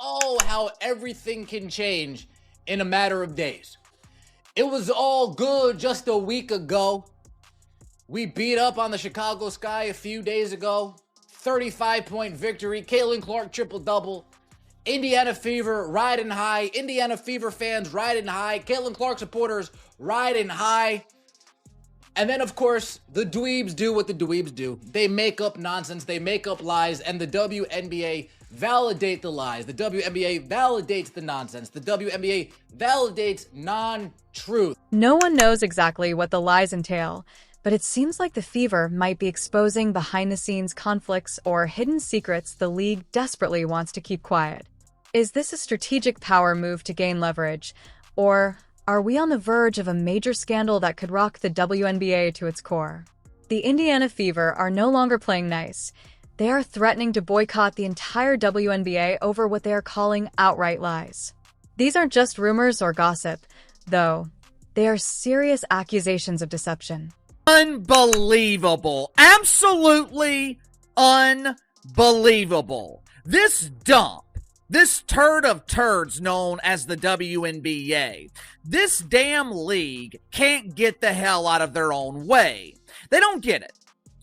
oh, how everything can change in a matter of days. It was all good just a week ago. We beat up on the Chicago Sky a few days ago. 35-point victory. Caitlin Clark triple-double. Indiana Fever riding high. Indiana Fever fans riding high. Caitlin Clark supporters riding high. And then, of course, the dweebs do what the dweebs do. They make up nonsense. They make up lies. And the WNBA validate the lies. The WNBA validates the nonsense. The WNBA validates non-truth. No one knows exactly what the lies entail, but it seems like the Fever might be exposing behind-the-scenes conflicts or hidden secrets the league desperately wants to keep quiet. Is this a strategic power move to gain leverage, or are we on the verge of a major scandal that could rock the WNBA to its core? The Indiana Fever are no longer playing nice. They are threatening to boycott the entire WNBA over what they are calling outright lies. These aren't just rumors or gossip, though. They are serious accusations of deception. Unbelievable. Absolutely unbelievable. This dump. This turd of turds known as the WNBA, this damn league can't get the hell out of their own way. They don't get it.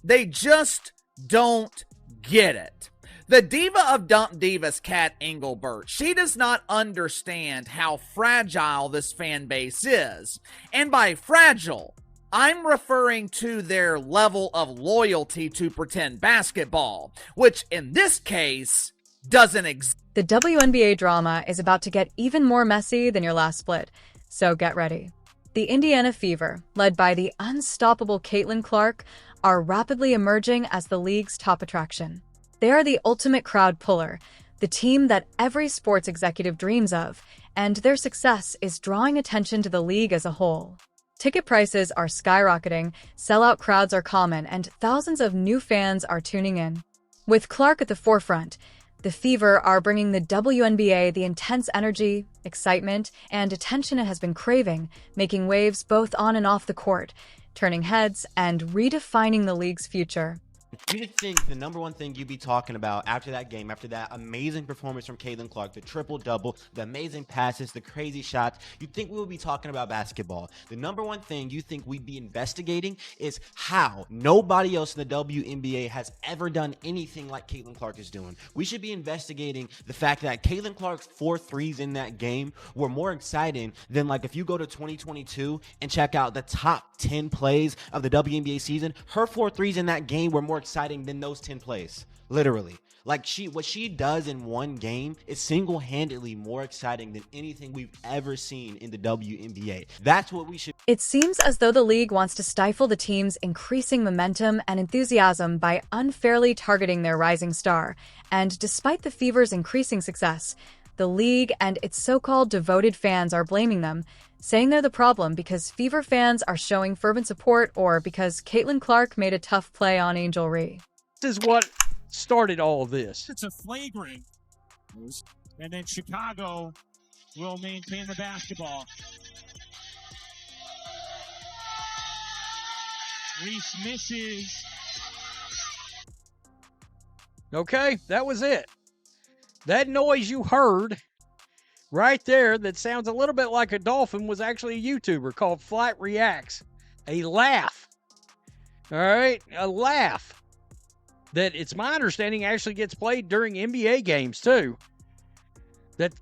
They just don't get it. The diva of Dump Divas, Kat Engelbert, she does not understand how fragile this fan base is. And by fragile, I'm referring to their level of loyalty to pretend basketball, which in this case doesn't exist. The WNBA drama is about to get even more messy than your last split, so get ready. The Indiana Fever, led by the unstoppable Caitlin Clark, are rapidly emerging as the league's top attraction. They are the ultimate crowd puller, the team that every sports executive dreams of, and their success is drawing attention to the league as a whole. Ticket prices are skyrocketing, sellout crowds are common, and thousands of new fans are tuning in. With Clark at the forefront, the Fever are bringing the WNBA the intense energy, excitement, and attention it has been craving, making waves both on and off the court, turning heads and redefining the league's future. You would think the number one thing you'd be talking about after that game, after that amazing performance from Caitlin Clark, the triple-double, the amazing passes, the crazy shots, you'd think we would be talking about basketball. The number one thing you think we'd be investigating is how nobody else in the WNBA has ever done anything like Caitlin Clark is doing. We should be investigating the fact that Caitlin Clark's 4 threes in that game were more exciting than, like, if you go to 2022 and check out the top 10 plays of the WNBA season, her 4 threes in that game were more exciting than those 10 plays. Literally. Like, what she does in one game is single-handedly more exciting than anything we've ever seen in the WNBA. That's what we should. It seems as though the league wants to stifle the team's increasing momentum and enthusiasm by unfairly targeting their rising star. And despite the Fever's increasing success, the league and its so-called devoted fans are blaming them, saying they're the problem because Fever fans are showing fervent support or because Caitlin Clark made a tough play on Angel Reese. This is what started all of this. It's a flagrant. And then Chicago will maintain the basketball. Reese misses. Okay, that was it. That noise you heard right there that sounds a little bit like a dolphin was actually a YouTuber called Flight Reacts. A laugh. All right, a laugh. That it's my understanding actually gets played during NBA games too.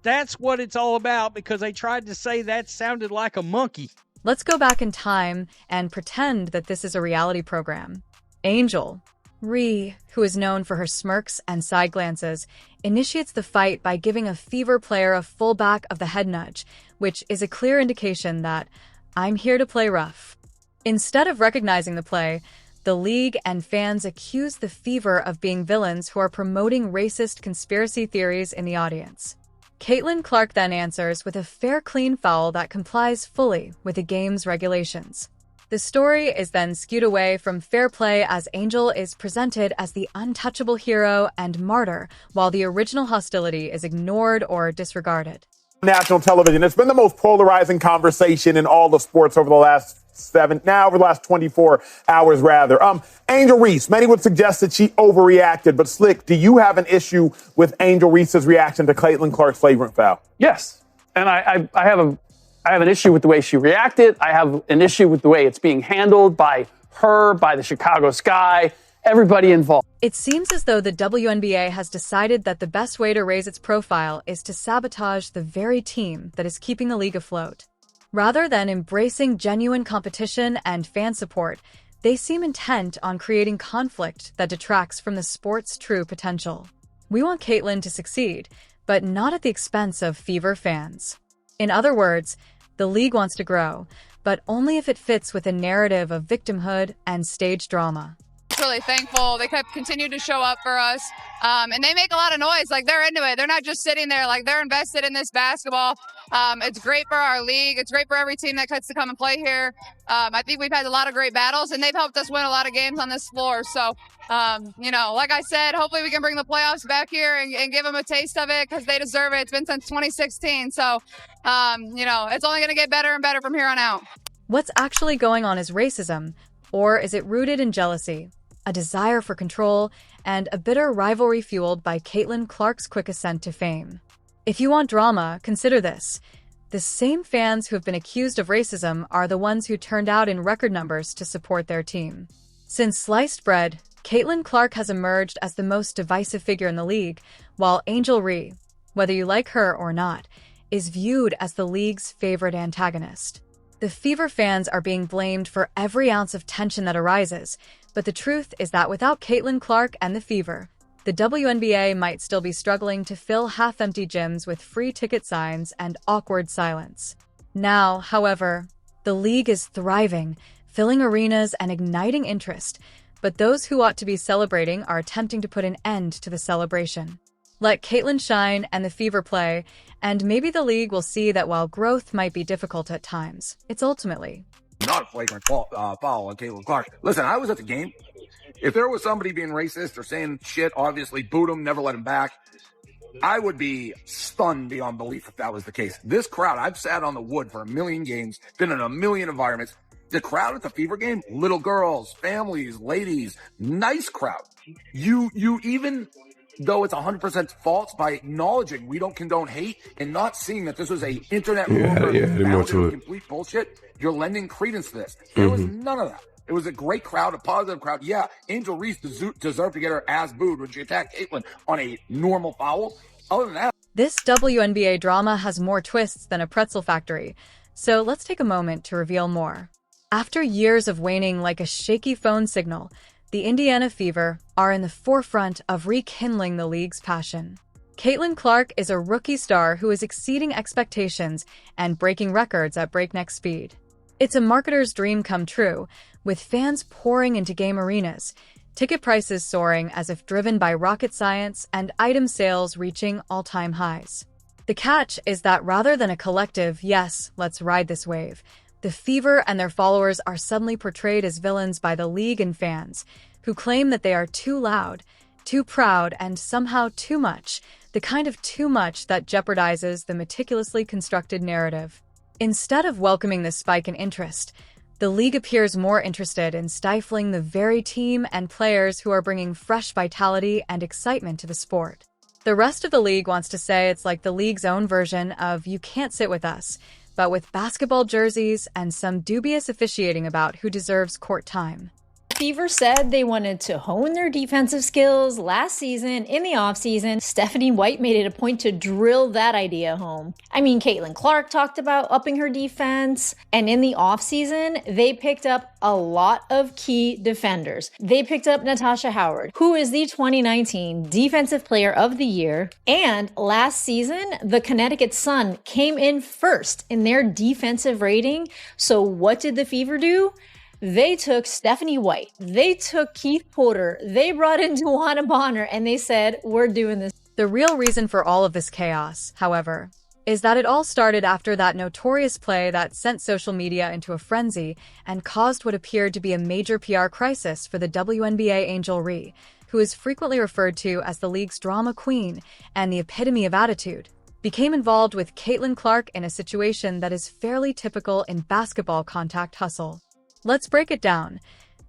That's what it's all about because they tried to say that sounded like a monkey. Let's go back in time and pretend that this is a reality program. Angel Reese, who is known for her smirks and side glances, initiates the fight by giving a Fever player a full back of the head nudge, which is a clear indication that I'm here to play rough. Instead of recognizing the play, the league and fans accuse the Fever of being villains who are promoting racist conspiracy theories in the audience. Caitlin Clark then answers with a fair, clean foul that complies fully with the game's regulations. The story is then skewed away from fair play as Angel is presented as the untouchable hero and martyr, while the original hostility is ignored or disregarded. national television. It's been the most polarizing conversation in all of sports over the last 24 hours, rather. Angel Reese, many would suggest that she overreacted, but Slick, do you have an issue with Angel Reese's reaction to Caitlin Clark's flagrant foul? Yes, and I have an issue with the way she reacted. I have an issue with the way it's being handled by her, by the Chicago Sky, everybody involved. It seems as though the WNBA has decided that the best way to raise its profile is to sabotage the very team that is keeping the league afloat. Rather than embracing genuine competition and fan support, they seem intent on creating conflict that detracts from the sport's true potential. We want Caitlin to succeed, but not at the expense of Fever fans. In other words, the league wants to grow, but only if it fits with a narrative of victimhood and stage drama. Really thankful. They kept continued to show up for us. And they make a lot of noise. Like, they're into it. They're not just sitting there. Like, they're invested in this basketball. It's great for our league. It's great for every team that gets to come and play here. I think we've had a lot of great battles, and they've helped us win a lot of games on this floor. So, like I said, hopefully we can bring the playoffs back here and give them a taste of it because they deserve it. It's been since 2016. So, it's only going to get better and better from here on out. What's actually going on is racism, or is it rooted in jealousy, a desire for control, and a bitter rivalry fueled by Caitlin Clark's quick ascent to fame? If you want drama, consider this. The same fans who have been accused of racism are the ones who turned out in record numbers to support their team. Since sliced bread, Caitlin Clark has emerged as the most divisive figure in the league, while Angel Reese, whether you like her or not, is viewed as the league's favorite antagonist. The Fever fans are being blamed for every ounce of tension that arises, but the truth is that without Caitlin Clark and the Fever, the WNBA might still be struggling to fill half-empty gyms with free ticket signs and awkward silence. Now, however, the league is thriving, filling arenas and igniting interest, but those who ought to be celebrating are attempting to put an end to the celebration. Let Caitlin shine and the Fever play, and maybe the league will see that while growth might be difficult at times, it's ultimately not a flagrant foul on Caitlin Clark. Listen, I was at the game. If there was somebody being racist or saying shit, obviously boot him, never let him back. I would be stunned beyond belief if that was the case. This crowd, I've sat on the wood for a million games, been in a million environments. The crowd at the Fever game, little girls, families, ladies, nice crowd. You even though it's 100% false, by acknowledging we don't condone hate and not seeing that this was a internet rumor, complete bullshit, you're lending credence to this. There was none of that. It was a great crowd, a positive crowd. Yeah, Angel Reese deserved to get her ass booed when she attacked Caitlin on a normal foul. Other than that, this WNBA drama has more twists than a pretzel factory, so let's take a moment to reveal more. After years of waning like a shaky phone signal, the Indiana Fever are in the forefront of rekindling the league's passion. Caitlin Clark is a rookie star who is exceeding expectations and breaking records at breakneck speed. It's a marketer's dream come true, with fans pouring into game arenas, ticket prices soaring as if driven by rocket science, and item sales reaching all-time highs. The catch is that rather than a collective, yes, let's ride this wave, the Fever and their followers are suddenly portrayed as villains by the league and fans, who claim that they are too loud, too proud, and somehow too much, the kind of too much that jeopardizes the meticulously constructed narrative. Instead of welcoming this spike in interest, the league appears more interested in stifling the very team and players who are bringing fresh vitality and excitement to the sport. The rest of the league wants to say it's like the league's own version of "You Can't Sit With Us," but with basketball jerseys and some dubious officiating about who deserves court time. Fever said they wanted to hone their defensive skills last season. In the offseason, Stephanie White made it a point to drill that idea home. I mean, Caitlin Clark talked about upping her defense, and in the offseason, they picked up a lot of key defenders. They picked up Natasha Howard, who is the 2019 Defensive Player of the Year, and last season, the Connecticut Sun came in first in their defensive rating. So what did the Fever do? They took Stephanie White, they took Keith Porter, they brought in Duana Bonner, and they said, we're doing this. The real reason for all of this chaos, however, is that it all started after that notorious play that sent social media into a frenzy and caused what appeared to be a major PR crisis for the WNBA Angel Reese, who is frequently referred to as the league's drama queen and the epitome of attitude. became involved with Caitlin Clark in a situation that is fairly typical in basketball contact hustle. Let's break it down.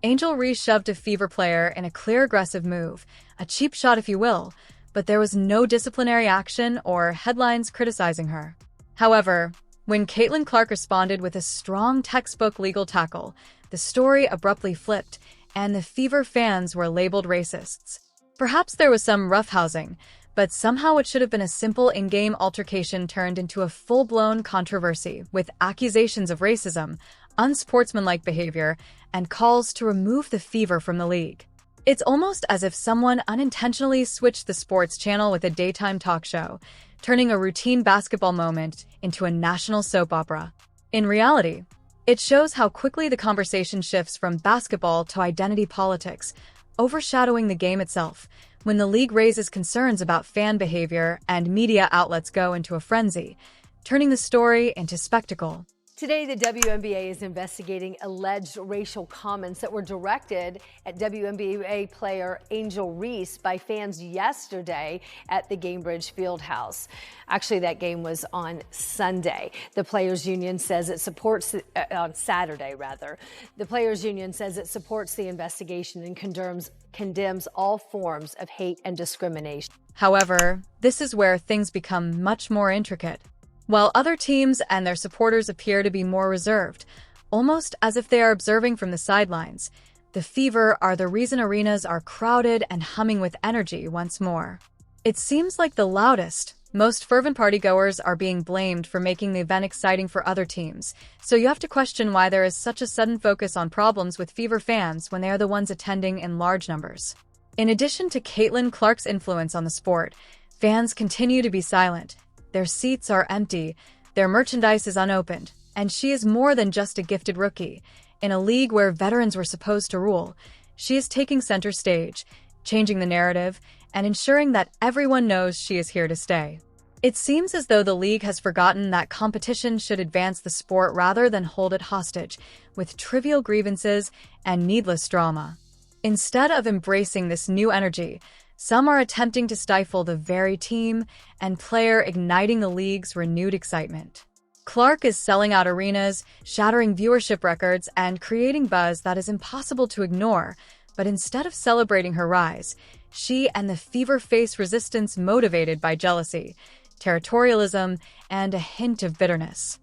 Angel Reese shoved a Fever player in a clear aggressive move, a cheap shot if you will, but there was no disciplinary action or headlines criticizing her. However, when Caitlin Clark responded with a strong textbook legal tackle, the story abruptly flipped, and the Fever fans were labeled racists. Perhaps there was some roughhousing, but somehow it should have been a simple in-game altercation turned into a full-blown controversy with accusations of racism, unsportsmanlike behavior, and calls to remove the Fever from the league. It's almost as if someone unintentionally switched the sports channel with a daytime talk show, turning a routine basketball moment into a national soap opera. In reality, it shows how quickly the conversation shifts from basketball to identity politics, overshadowing the game itself. When the league raises concerns about fan behavior and media outlets go into a frenzy, turning the story into spectacle. Today, the WNBA is investigating alleged racial comments that were directed at WNBA player Angel Reese by fans yesterday at the Gainbridge Fieldhouse. Actually, that game was on Sunday. The Players Union says it supports, on Saturday rather. The Players Union says it supports the investigation and condemns all forms of hate and discrimination. However, this is where things become much more intricate. While other teams and their supporters appear to be more reserved, almost as if they are observing from the sidelines, the Fever are the reason arenas are crowded and humming with energy once more. It seems like the loudest, most fervent partygoers are being blamed for making the event exciting for other teams, so you have to question why there is such a sudden focus on problems with Fever fans when they are the ones attending in large numbers. In addition to Caitlin Clark's influence on the sport, fans continue to be silent. Their seats are empty, their merchandise is unopened, and she is more than just a gifted rookie. In a league where veterans were supposed to rule, she is taking center stage, changing the narrative, and ensuring that everyone knows she is here to stay. It seems as though the league has forgotten that competition should advance the sport rather than hold it hostage, with trivial grievances and needless drama. Instead of embracing this new energy, some are attempting to stifle the very team and player igniting the league's renewed excitement. Clark is selling out arenas, shattering viewership records, and creating buzz that is impossible to ignore. But instead of celebrating her rise, she and the Fever face resistance motivated by jealousy, territorialism, and a hint of bitterness.